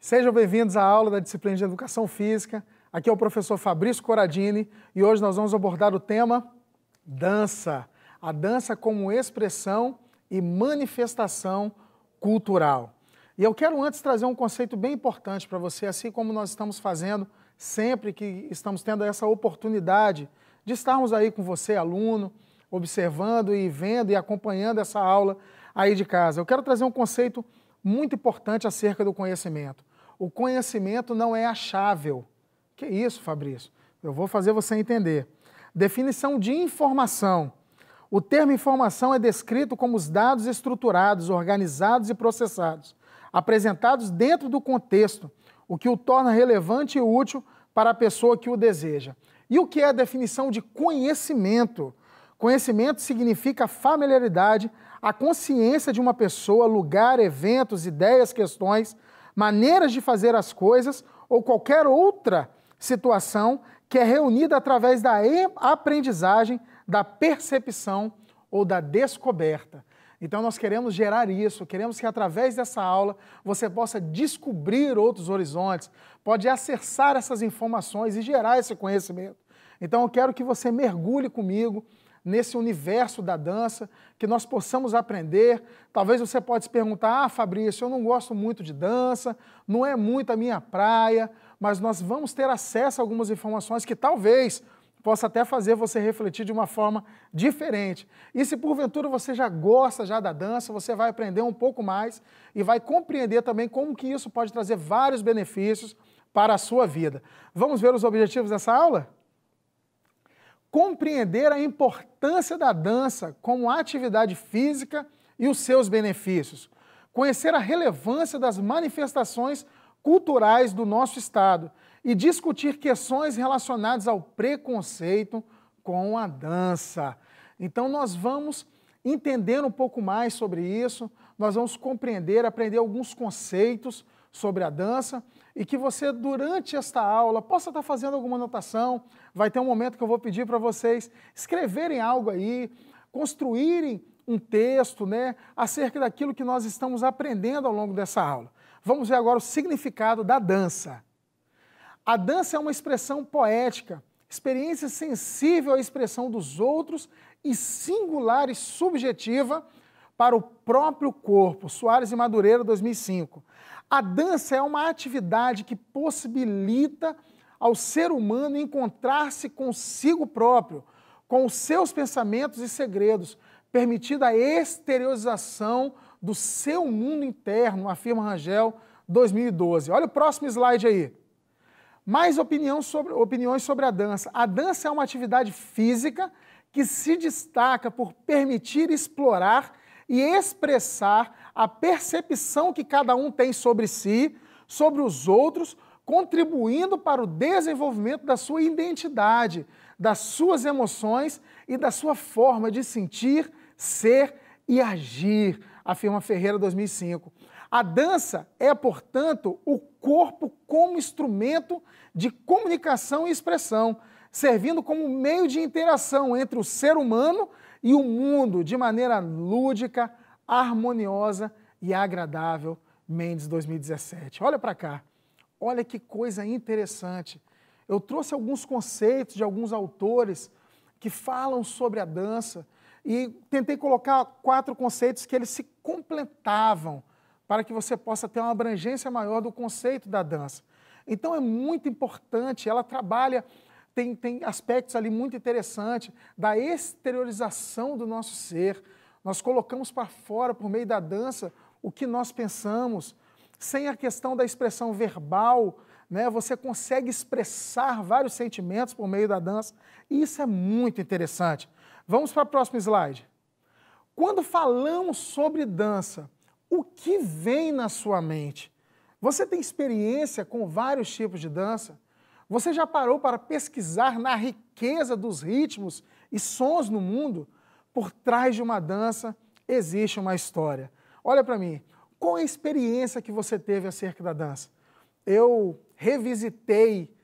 Sejam bem-vindos à aula da disciplina de Educação Física. Aqui é o professor Fabrício Coradini e hoje nós vamos abordar o tema dança. A dança como expressão e manifestação cultural. E eu quero antes trazer um conceito bem importante para você, assim como nós estamos fazendo sempre que estamos tendo essa oportunidade de estarmos aí com você, aluno, observando e vendo e acompanhando essa aula aí de casa. Eu quero trazer um conceito muito importante acerca do conhecimento. O conhecimento não é achável. Que isso, Fabrício? Eu vou fazer você entender. Definição de informação. O termo informação é descrito como os dados estruturados, organizados e processados, apresentados dentro do contexto, o que o torna relevante e útil para a pessoa que o deseja. E o que é a definição de conhecimento? Conhecimento significa familiaridade, a consciência de uma pessoa, lugar, eventos, ideias, questões, maneiras de fazer as coisas ou qualquer outra situação que é reunida através da aprendizagem, da percepção ou da descoberta. Então nós queremos gerar isso, queremos que através dessa aula você possa descobrir outros horizontes, pode acessar essas informações e gerar esse conhecimento. Então eu quero que você mergulhe comigo nesse universo da dança, que nós possamos aprender. Talvez você pode se perguntar, Fabrício, eu não gosto muito de dança, não é muito a minha praia, mas nós vamos ter acesso a algumas informações que talvez possa até fazer você refletir de uma forma diferente. E se porventura você já gosta da dança, você vai aprender um pouco mais e vai compreender também como que isso pode trazer vários benefícios para a sua vida. Vamos ver os objetivos dessa aula? Compreender a importância da dança como atividade física e os seus benefícios. Conhecer a relevância das manifestações culturais do nosso estado e discutir questões relacionadas ao preconceito com a dança. Então nós vamos entender um pouco mais sobre isso, nós vamos compreender, aprender alguns conceitos sobre a dança e que você, durante esta aula, possa estar fazendo alguma anotação. Vai ter um momento que eu vou pedir para vocês escreverem algo aí, construírem um texto, acerca daquilo que nós estamos aprendendo ao longo dessa aula. Vamos ver agora o significado da dança. A dança é uma expressão poética, experiência sensível à expressão dos outros e singular e subjetiva para o próprio corpo. Soares e Madureira, 2005. A dança é uma atividade que possibilita ao ser humano encontrar-se consigo próprio, com os seus pensamentos e segredos, permitindo a exteriorização do seu mundo interno, afirma Rangel, 2012. Olha o próximo slide aí. Mais opiniões sobre a dança. A dança é uma atividade física que se destaca por permitir explorar e expressar a percepção que cada um tem sobre si, sobre os outros, contribuindo para o desenvolvimento da sua identidade, das suas emoções e da sua forma de sentir, ser e agir, afirma Ferreira, 2005. A dança é, portanto, o corpo como instrumento de comunicação e expressão, servindo como meio de interação entre o ser humano e o mundo de maneira lúdica, harmoniosa e agradável. Mendes, 2017. Olha para cá. Olha que coisa interessante. Eu trouxe alguns conceitos de alguns autores que falam sobre a dança e tentei colocar 4 conceitos que eles se completavam para que você possa ter uma abrangência maior do conceito da dança. Então é muito importante, ela trabalha, tem aspectos ali muito interessantes da exteriorização do nosso ser. Nós colocamos para fora, por meio da dança, o que nós pensamos. Sem a questão da expressão verbal, você consegue expressar vários sentimentos por meio da dança. E isso é muito interessante. Vamos para o próximo slide. Quando falamos sobre dança, o que vem na sua mente? Você tem experiência com vários tipos de dança? Você já parou para pesquisar na riqueza dos ritmos e sons no mundo? Por trás de uma dança existe uma história. Olha para mim, qual é a experiência que você teve acerca da dança? Eu revisitei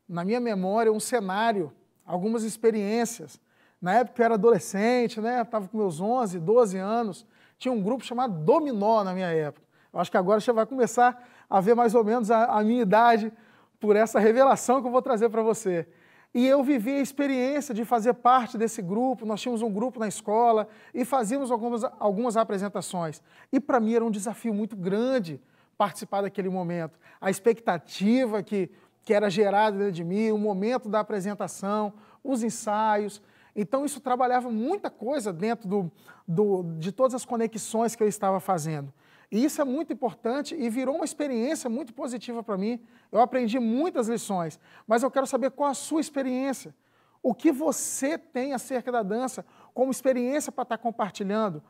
na minha memória um cenário, algumas experiências. Na época eu era adolescente, estava com meus 11, 12 anos, tinha um grupo chamado Dominó na minha época. Eu acho que agora você vai começar a ver mais ou menos a minha idade por essa revelação que eu vou trazer para você. E eu vivi a experiência de fazer parte desse grupo, nós tínhamos um grupo na escola e fazíamos algumas apresentações. E para mim era um desafio muito grande participar daquele momento. A expectativa que era gerada dentro de mim, o momento da apresentação, os ensaios. Então isso trabalhava muita coisa dentro de todas as conexões que eu estava fazendo. E isso é muito importante e virou uma experiência muito positiva para mim. Eu aprendi muitas lições, mas eu quero saber qual a sua experiência. O que você tem acerca da dança como experiência para estar compartilhando?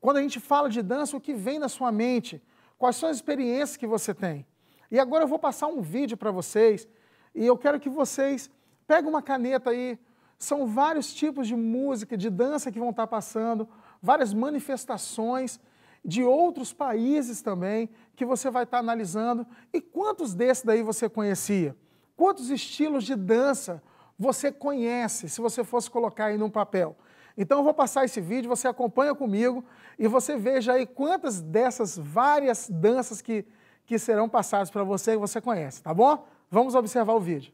Quando a gente fala de dança, o que vem na sua mente? Quais são as experiências que você tem? E agora eu vou passar um vídeo para vocês e eu quero que vocês peguem uma caneta aí. São vários tipos de música, de dança que vão estar passando, várias manifestações de outros países também, que você vai estar analisando. E quantos desses daí você conhecia? Quantos estilos de dança você conhece, se você fosse colocar aí num papel? Então eu vou passar esse vídeo, você acompanha comigo e você veja aí quantas dessas várias danças que serão passadas para você, que você conhece, tá bom? Vamos observar o vídeo.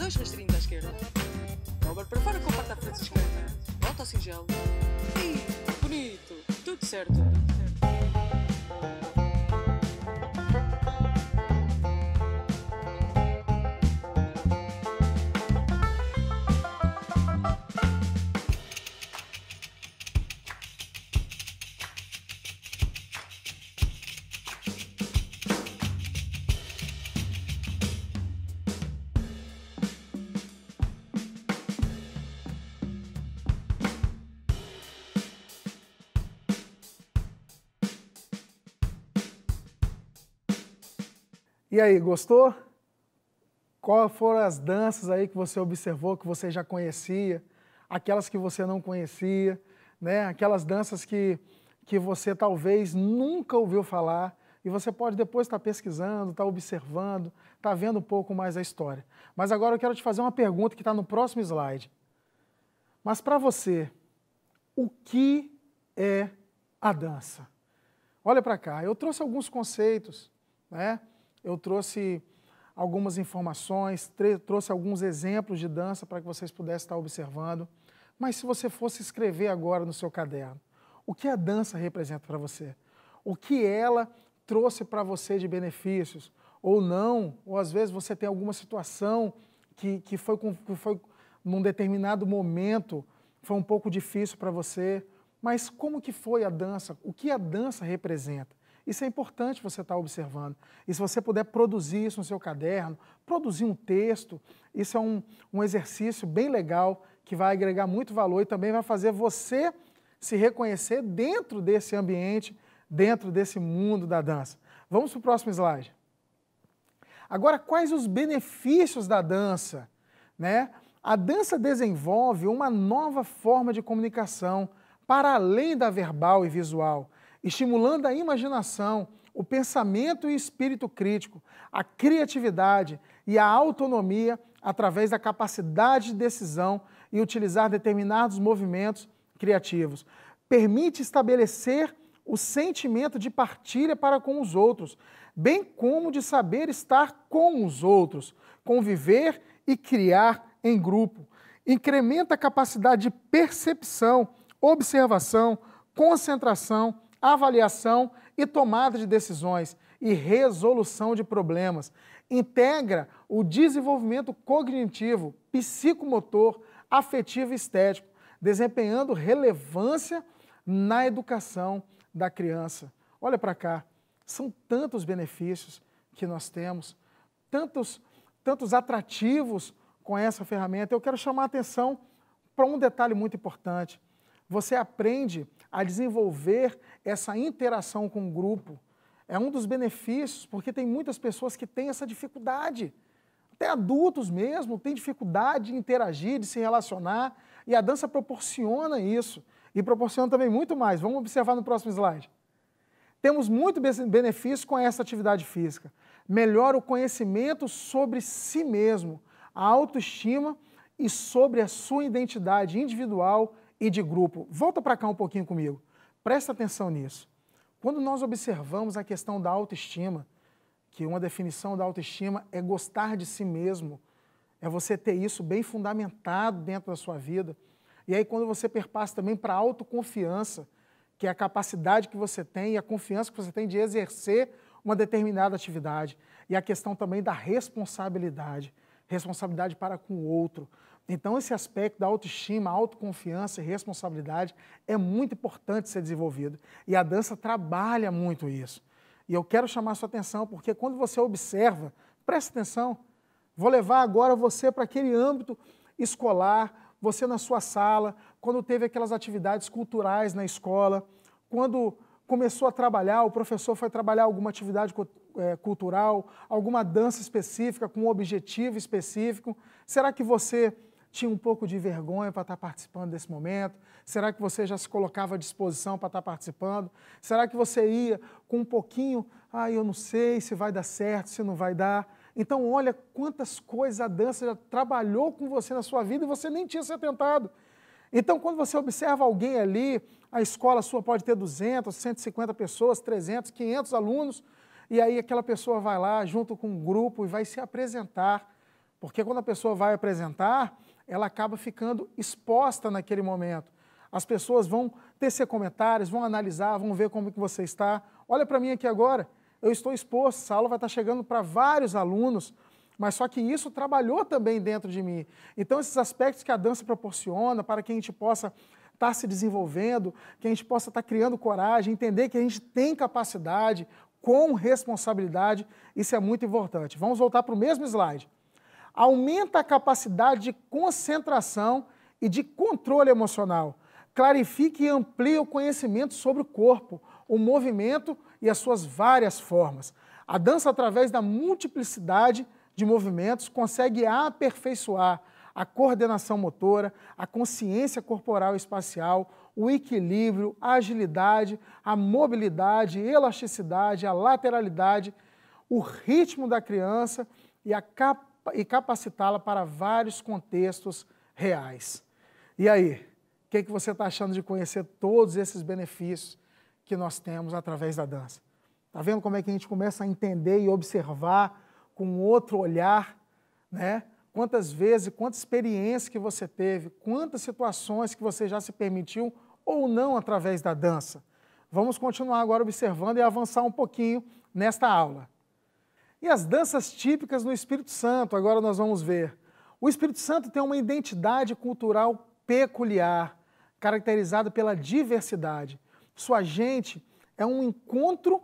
Dois rasteirinhos à esquerda. Robert para fora com a parte da frente esquerda. Volta ao singelo. Ih, bonito. Tudo certo. E aí, gostou? Quais foram as danças aí que você observou, que você já conhecia, aquelas que você não conhecia, né? Aquelas danças que você talvez nunca ouviu falar, e você pode depois estar pesquisando, estar observando, estar vendo um pouco mais a história. Mas agora eu quero te fazer uma pergunta que está no próximo slide. Mas para você, o que é a dança? Olha para cá, eu trouxe alguns conceitos, né? Eu trouxe algumas informações, trouxe alguns exemplos de dança para que vocês pudessem estar observando. Mas se você fosse escrever agora no seu caderno, o que a dança representa para você? O que ela trouxe para você de benefícios? Ou não, ou às vezes você tem alguma situação que foi num determinado momento, foi um pouco difícil para você, mas como que foi a dança? O que a dança representa? Isso é importante você estar observando. E se você puder produzir isso no seu caderno, produzir um texto, isso é um exercício bem legal que vai agregar muito valor e também vai fazer você se reconhecer dentro desse ambiente, dentro desse mundo da dança. Vamos para o próximo slide. Agora, quais os benefícios da dança? Né? A dança desenvolve uma nova forma de comunicação para além da verbal e visual, estimulando a imaginação, o pensamento e o espírito crítico, a criatividade e a autonomia através da capacidade de decisão e utilizar determinados movimentos criativos. Permite estabelecer o sentimento de partilha para com os outros, bem como de saber estar com os outros, conviver e criar em grupo. Incrementa a capacidade de percepção, observação, concentração, avaliação e tomada de decisões e resolução de problemas. Integra o desenvolvimento cognitivo, psicomotor, afetivo e estético, desempenhando relevância na educação da criança. Olha para cá, são tantos benefícios que nós temos, tantos atrativos com essa ferramenta. Eu quero chamar a atenção para um detalhe muito importante. Você aprende a desenvolver essa interação com o grupo. É um dos benefícios, porque tem muitas pessoas que têm essa dificuldade. Até adultos mesmo têm dificuldade de interagir, de se relacionar, e a dança proporciona isso. E proporciona também muito mais. Vamos observar no próximo slide. Temos muito benefício com essa atividade física. Melhora o conhecimento sobre si mesmo, a autoestima e sobre a sua identidade individual e de grupo. Volta para cá um pouquinho comigo. Presta atenção nisso. Quando nós observamos a questão da autoestima, que uma definição da autoestima é gostar de si mesmo, é você ter isso bem fundamentado dentro da sua vida. E aí quando você perpassa também para a autoconfiança, que é a capacidade que você tem e a confiança que você tem de exercer uma determinada atividade. E a questão também da responsabilidade para com o outro. Então esse aspecto da autoestima, autoconfiança e responsabilidade é muito importante ser desenvolvido. E a dança trabalha muito isso. E eu quero chamar a sua atenção, porque quando você observa, presta atenção, vou levar agora você para aquele âmbito escolar, você na sua sala, quando teve aquelas atividades culturais na escola, quando começou a trabalhar, o professor foi trabalhar alguma atividade cultural, alguma dança específica, com um objetivo específico. Será que você tinha um pouco de vergonha para estar participando desse momento? Será que você já se colocava à disposição para estar participando? Será que você ia com um pouquinho, eu não sei se vai dar certo, se não vai dar? Então olha quantas coisas a dança já trabalhou com você na sua vida e você nem tinha se atentado. Então quando você observa alguém ali, a escola sua pode ter 200, 150 pessoas, 300, 500 alunos, e aí aquela pessoa vai lá junto com um grupo e vai se apresentar. Porque quando a pessoa vai apresentar, ela acaba ficando exposta naquele momento. As pessoas vão tecer comentários, vão analisar, vão ver como que você está. Olha para mim aqui agora, eu estou exposto, essa aula vai estar chegando para vários alunos, mas só que isso trabalhou também dentro de mim. Então esses aspectos que a dança proporciona para que a gente possa estar se desenvolvendo, que a gente possa estar criando coragem, entender que a gente tem capacidade, com responsabilidade, isso é muito importante. Vamos voltar para o mesmo slide. Aumenta a capacidade de concentração e de controle emocional. Clarifica e amplia o conhecimento sobre o corpo, o movimento e as suas várias formas. A dança, através da multiplicidade de movimentos, consegue aperfeiçoar a coordenação motora, a consciência corporal e espacial, o equilíbrio, a agilidade, a mobilidade, a elasticidade, a lateralidade, o ritmo da criança e capacitá-la para vários contextos reais. E aí, o que você está achando de conhecer todos esses benefícios que nós temos através da dança? Está vendo como é que a gente começa a entender e observar com outro olhar, né? Quantas vezes, quantas experiências que você teve, quantas situações que você já se permitiu ou não através da dança. Vamos continuar agora observando e avançar um pouquinho nesta aula. E as danças típicas no Espírito Santo, agora nós vamos ver. O Espírito Santo tem uma identidade cultural peculiar, caracterizada pela diversidade. Sua gente é um encontro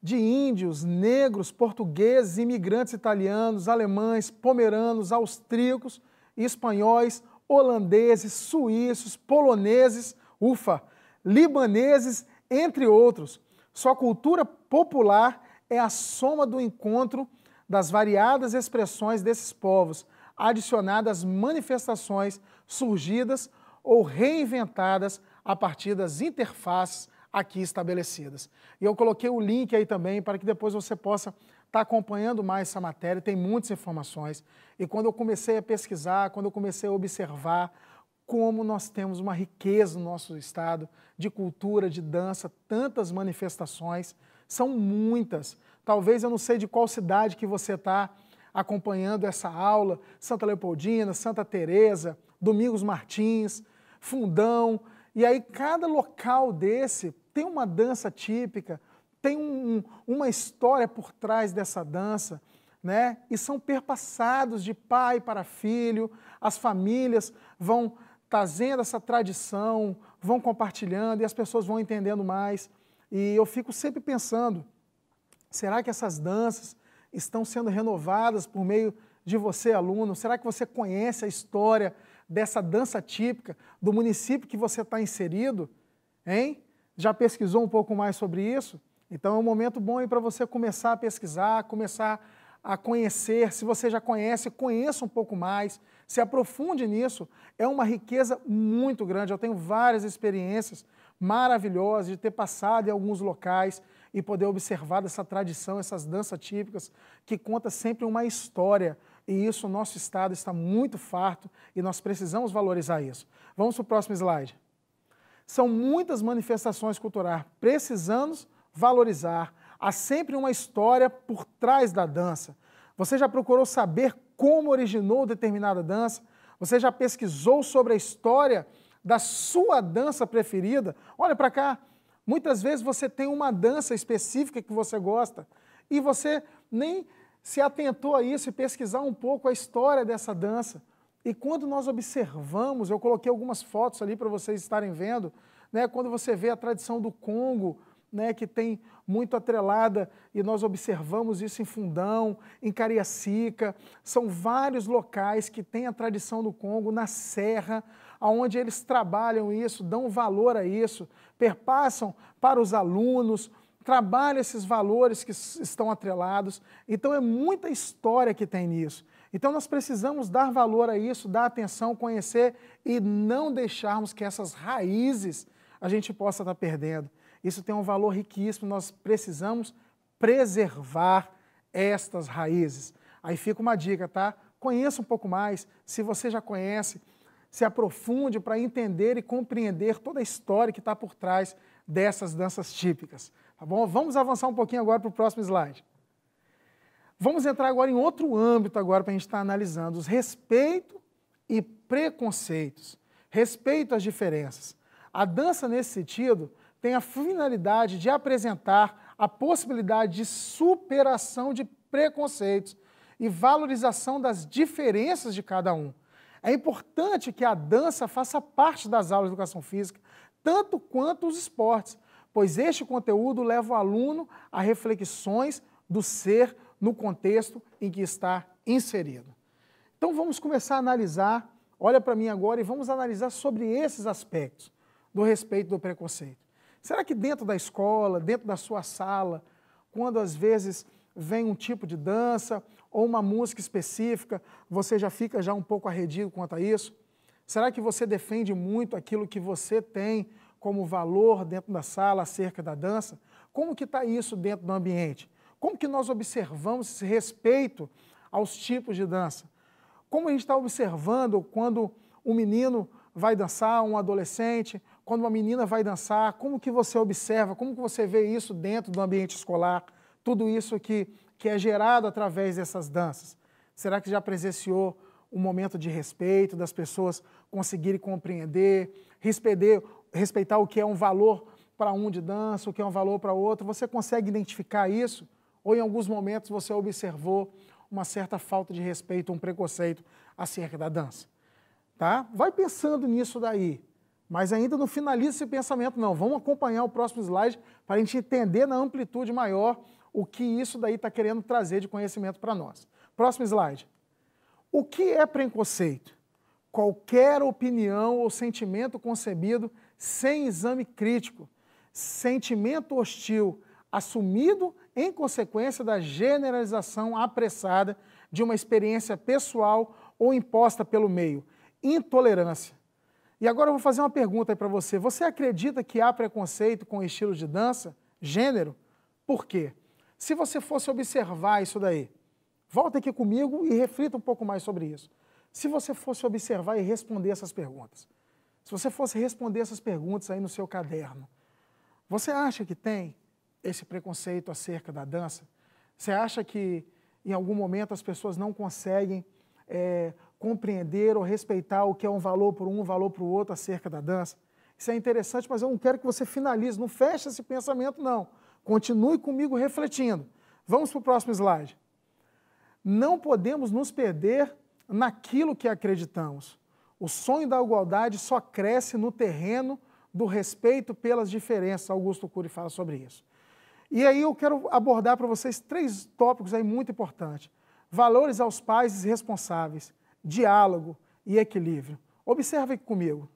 de índios, negros, portugueses, imigrantes italianos, alemães, pomeranos, austríacos, espanhóis, holandeses, suíços, poloneses, libaneses, entre outros. Sua cultura popular é a soma do encontro das variadas expressões desses povos, adicionadas às manifestações surgidas ou reinventadas a partir das interfaces aqui estabelecidas. E eu coloquei o link aí também para que depois você possa estar acompanhando mais essa matéria, tem muitas informações. E quando eu comecei a pesquisar, quando eu comecei a observar como nós temos uma riqueza no nosso estado de cultura, de dança, tantas manifestações, são muitas. Talvez eu não sei de qual cidade que você está acompanhando essa aula, Santa Leopoldina, Santa Teresa, Domingos Martins, Fundão, e aí cada local desse tem uma dança típica, tem uma história por trás dessa dança, né? E são perpassados de pai para filho, as famílias vão trazendo essa tradição, vão compartilhando e as pessoas vão entendendo mais. E eu fico sempre pensando, será que essas danças estão sendo renovadas por meio de você, aluno? Será que você conhece a história dessa dança típica do município que você está inserido? Hein? Já pesquisou um pouco mais sobre isso? Então é um momento bom aí para você começar a pesquisar, começar a conhecer. Se você já conhece, conheça um pouco mais, se aprofunde nisso. É uma riqueza muito grande. Eu tenho várias experiências maravilhosas de ter passado em alguns locais e poder observar essa tradição, essas danças típicas, que conta sempre uma história. E isso, o nosso estado está muito farto e nós precisamos valorizar isso. Vamos para o próximo slide. São muitas manifestações culturais, precisamos valorizar. Há sempre uma história por trás da dança. Você já procurou saber como originou determinada dança? Você já pesquisou sobre a história da sua dança preferida? Olha para cá, muitas vezes você tem uma dança específica que você gosta e você nem se atentou a isso e pesquisar um pouco a história dessa dança. E quando nós observamos, eu coloquei algumas fotos ali para vocês estarem vendo, né, quando você vê a tradição do Congo, né, que tem muito atrelada, e nós observamos isso em Fundão, em Cariacica, são vários locais que têm a tradição do Congo na Serra, onde eles trabalham isso, dão valor a isso, perpassam para os alunos, trabalham esses valores que estão atrelados. Então é muita história que tem nisso. Então nós precisamos dar valor a isso, dar atenção, conhecer e não deixarmos que essas raízes a gente possa estar perdendo. Isso tem um valor riquíssimo, nós precisamos preservar estas raízes. Aí fica uma dica, tá? Conheça um pouco mais, se você já conhece, se aprofunde para entender e compreender toda a história que está por trás dessas danças típicas. Tá bom? Vamos avançar um pouquinho agora para o próximo slide. Vamos entrar agora em outro âmbito agora para a gente estar analisando os respeito e preconceitos. Respeito às diferenças. A dança, nesse sentido, tem a finalidade de apresentar a possibilidade de superação de preconceitos e valorização das diferenças de cada um. É importante que a dança faça parte das aulas de educação física, tanto quanto os esportes, pois este conteúdo leva o aluno a reflexões do ser no contexto em que está inserido. Então vamos começar a analisar, olha para mim agora e vamos analisar sobre esses aspectos do respeito e do preconceito. Será que dentro da escola, dentro da sua sala, quando às vezes vem um tipo de dança ou uma música específica, você já fica já um pouco arredio quanto a isso? Será que você defende muito aquilo que você tem como valor dentro da sala acerca da dança? Como que está isso dentro do ambiente? Como que nós observamos esse respeito aos tipos de dança? Como a gente está observando quando um menino vai dançar, um adolescente, quando uma menina vai dançar, como que você observa, como que você vê isso dentro do ambiente escolar, tudo isso que é gerado através dessas danças? Será que já presenciou um momento de respeito, das pessoas conseguirem compreender, respeitar o que é um valor para um de dança, o que é um valor para outro? Você consegue identificar isso? Ou em alguns momentos você observou uma certa falta de respeito, um preconceito acerca da dança? Tá? Vai pensando nisso daí, mas ainda não finaliza esse pensamento não. Vamos acompanhar o próximo slide para a gente entender na amplitude maior o que isso daí está querendo trazer de conhecimento para nós. Próximo slide. O que é preconceito? Qualquer opinião ou sentimento concebido sem exame crítico, sentimento hostil, assumido em consequência da generalização apressada de uma experiência pessoal ou imposta pelo meio. Intolerância. E agora eu vou fazer uma pergunta aí para você. Você acredita que há preconceito com estilo de dança, gênero? Por quê? Se você fosse observar isso daí, volta aqui comigo e reflita um pouco mais sobre isso. Se você fosse observar e responder essas perguntas, se você fosse responder essas perguntas aí no seu caderno, você acha que tem esse preconceito acerca da dança? Você acha que em algum momento as pessoas não conseguem compreender ou respeitar o que é um valor para um valor para o outro acerca da dança? Isso é interessante, mas eu não quero que você finalize, não feche esse pensamento não. Continue comigo refletindo. Vamos para o próximo slide. Não podemos nos perder naquilo que acreditamos. O sonho da igualdade só cresce no terreno do respeito pelas diferenças. Augusto Cury fala sobre isso. E aí eu quero abordar para vocês 3 tópicos aí muito importantes. Valores aos pais responsáveis, diálogo e equilíbrio. Observe aqui comigo.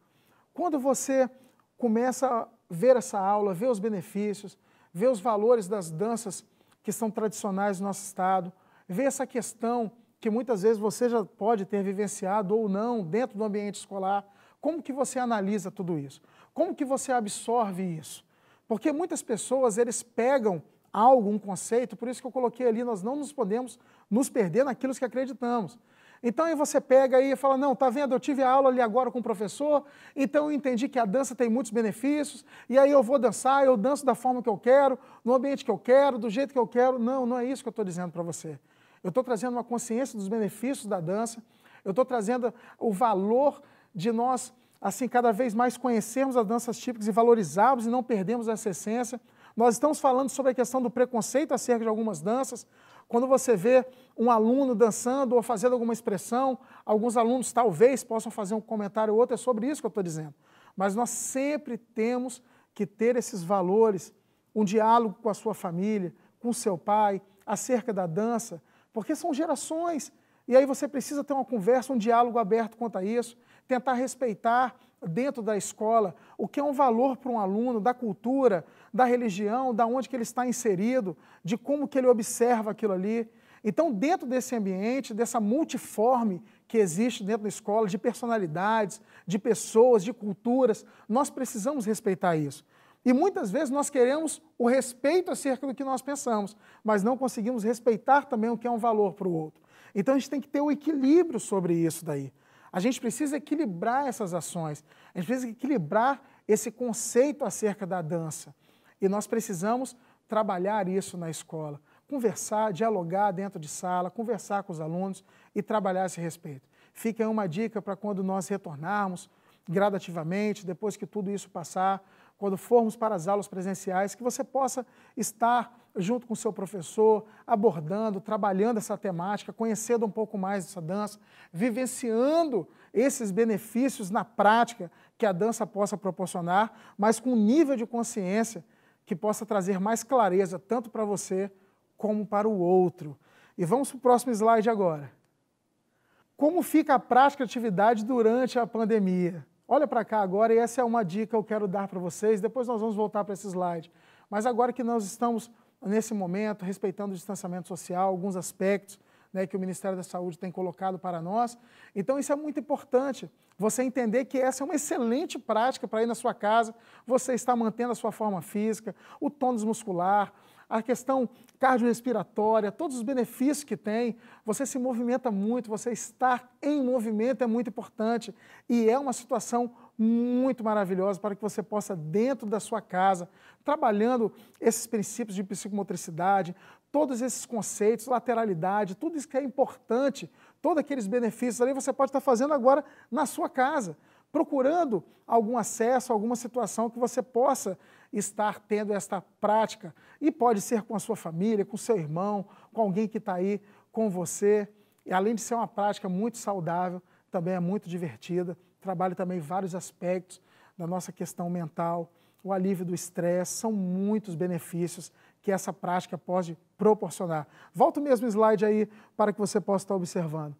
Quando você começa a ver essa aula, ver os benefícios, ver os valores das danças que são tradicionais no nosso estado, ver essa questão que muitas vezes você já pode ter vivenciado ou não dentro do ambiente escolar, como que você analisa tudo isso? Como que você absorve isso? Porque muitas pessoas, eles pegam algo, um conceito, por isso que eu coloquei ali, nós não nos podemos nos perder naquilo que acreditamos. Então aí você pega aí e fala, não, tá vendo, eu tive a aula ali agora com o professor, então eu entendi que a dança tem muitos benefícios, e aí eu vou dançar, eu danço da forma que eu quero, no ambiente que eu quero, do jeito que eu quero. Não, não é isso que eu estou dizendo para você. Eu estou trazendo uma consciência dos benefícios da dança, eu estou trazendo o valor de nós, assim, cada vez mais conhecermos as danças típicas e valorizarmos e não perdermos essa essência. Nós estamos falando sobre a questão do preconceito acerca de algumas danças. Quando você vê um aluno dançando ou fazendo alguma expressão, alguns alunos talvez possam fazer um comentário ou outro, é sobre isso que eu estou dizendo. Mas nós sempre temos que ter esses valores, um diálogo com a sua família, com o seu pai, acerca da dança, porque são gerações. E aí você precisa ter uma conversa, um diálogo aberto quanto a isso, tentar respeitar dentro da escola o que é um valor para um aluno, da cultura, da religião, da onde que ele está inserido, de como que ele observa aquilo ali. Então, dentro desse ambiente, dessa multiforme que existe dentro da escola, de personalidades, de pessoas, de culturas, nós precisamos respeitar isso. E muitas vezes nós queremos o respeito acerca do que nós pensamos, mas não conseguimos respeitar também o que é um valor para o outro. Então a gente tem que ter o equilíbrio sobre isso daí. A gente precisa equilibrar essas ações, a gente precisa equilibrar esse conceito acerca da dança. E nós precisamos trabalhar isso na escola, conversar, dialogar dentro de sala, conversar com os alunos e trabalhar esse respeito. Fica aí uma dica para quando nós retornarmos gradativamente, depois que tudo isso passar, quando formos para as aulas presenciais, que você possa estar junto com o seu professor, abordando, trabalhando essa temática, conhecendo um pouco mais dessa dança, vivenciando esses benefícios na prática que a dança possa proporcionar, mas com um nível de consciência que possa trazer mais clareza, tanto para você como para o outro. E vamos para o próximo slide agora. Como fica a prática de atividade durante a pandemia? Olha para cá agora, e essa é uma dica que eu quero dar para vocês, depois nós vamos voltar para esse slide. Mas agora que nós estamos nesse momento, respeitando o distanciamento social, alguns aspectos, né, que o Ministério da Saúde tem colocado para nós. Então, isso é muito importante, você entender que essa é uma excelente prática para ir na sua casa, você está mantendo a sua forma física, o tônus muscular, a questão cardiorrespiratória, todos os benefícios que tem, você se movimenta muito, você estar em movimento é muito importante e é uma situação muito maravilhosa para que você possa, dentro da sua casa, trabalhando esses princípios de psicomotricidade, todos esses conceitos, lateralidade, tudo isso que é importante, todos aqueles benefícios ali você pode estar fazendo agora na sua casa, procurando algum acesso, alguma situação que você possa estar tendo esta prática. E pode ser com a sua família, com o seu irmão, com alguém que está aí com você. E além de ser uma prática muito saudável, também é muito divertida. Trabalha também vários aspectos da nossa questão mental, o alívio do estresse, são muitos benefícios que essa prática pode proporcionar. Volta o mesmo slide aí para que você possa estar observando.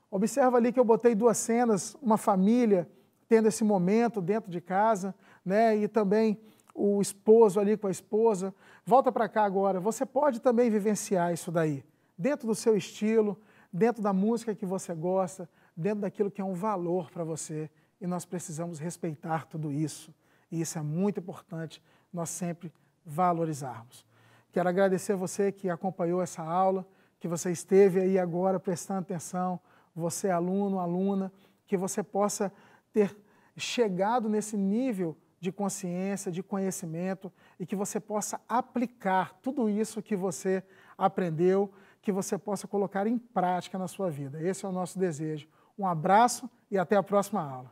Observa ali que eu botei duas cenas, uma família tendo esse momento dentro de casa, né, e também o esposo ali com a esposa. Volta para cá agora, você pode também vivenciar isso daí, dentro do seu estilo, dentro da música que você gosta, dentro daquilo que é um valor para você, e nós precisamos respeitar tudo isso, e isso é muito importante, nós sempre valorizarmos. Quero agradecer a você que acompanhou essa aula, que você esteve aí agora prestando atenção, você aluno, aluna, que você possa ter chegado nesse nível de consciência, de conhecimento e que você possa aplicar tudo isso que você aprendeu, que você possa colocar em prática na sua vida. Esse é o nosso desejo. Um abraço e até a próxima aula.